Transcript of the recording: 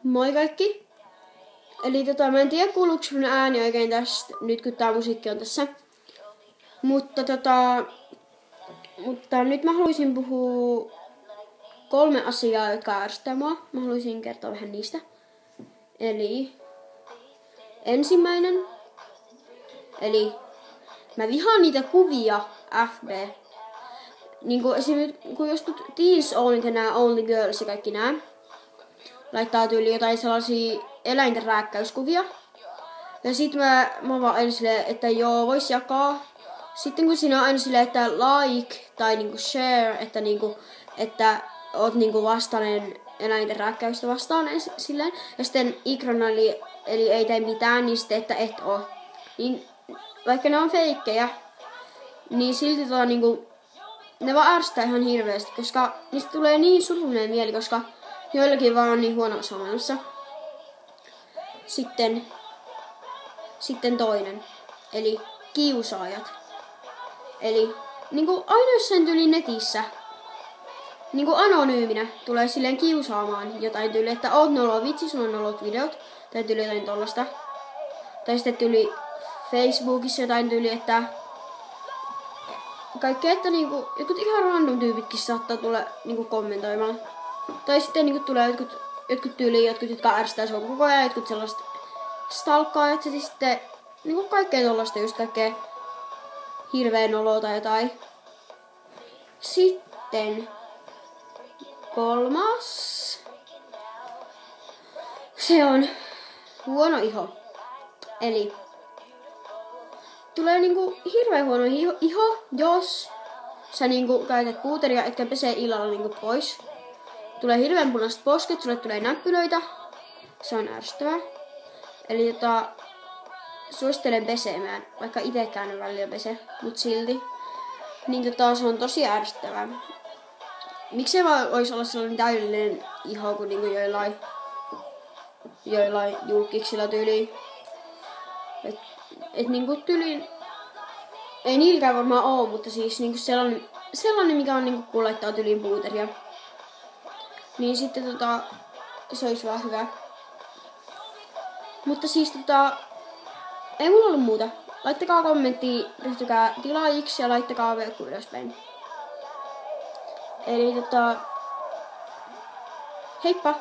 Moi kaikki! Eli mä en tiedä kuuluuko mun ääni oikein tästä, nyt kun tää musiikki on tässä. Mutta nyt mä haluaisin puhua 3 asiaa, jotka ärsyttää mua. Mä haluaisin kertoa vähän niistä. Eli ensimmäinen. Eli mä vihaan niitä kuvia FB. Niinku esimerkiksi kun joskus Teens Only ja nää Only Girls ja kaikki nää laittaa tyyli jotain sellaisia eläinten rääkkäyskuvia. Ja sit mä vaan aina silleen, että joo, vois jakaa. Sitten kun siinä on aina silleen, että like tai niinku share, että oot niinku vastainen eläinten rääkkäystä vastaan silleen. Ja sitten ikrona eli ei tee mitään, niin sitten että et oo. Niin vaikka ne on feikkejä, niin silti niinku, ne vaan ärsyttää ihan hirveästi, koska niistä tulee niin surullinen mieli, koska joillakin vaan on niin huonossa maailmassa. Sitten toinen, eli kiusaajat. Eli niinku aina jossain tyyli netissä, niinku anonyyminä tulee silleen kiusaamaan jotain tyyli, että oot noloa vitsi, sulla on nolot videot, tai tyyli jotain tollasta. Tai sitten tyyli Facebookissa jotain tyyli, että kaikkea, että niinku jotkut ihan random tyypitkin saattaa tulla niinku kommentoimaan. Tai sitten niinku tulee jotkut, jotka ärsyttää sua koko ajan, jotkut sellaiset stalkkaajat, ja sitten niinku kaikkea tollaista just kaikkea hirveen oloa tai jotain. Sitten 3. Se on huono iho. Eli tulee niinku hirveen huono iho, jos sä niinku käytät puuteria etkä pesee illalla niinku pois. Tulee hirveän punaiset posket, sulle tulee näppylöitä. Se on ärsyttävää. Eli suosittelen pesemään, vaikka itekään en välillä pese, mut silti. Niin se on tosi ärsyttävää. Miksei vaan ois olla sellainen täydellinen iho kuin niinku joillain julkiksilla tyyliin. Et niinku tyyliin, ei niilläkään varmaan oo, mutta siis niinku sellainen mikä on niinku kun laittaa tyyliin puuteria. Niin sitten se olisi vaan hyvä. Mutta siis ei mulla ollut muuta. Laittakaa kommentti, ryhtykää tilaajiksi ja laittakaa veukku ylöspäin. Eli heippa!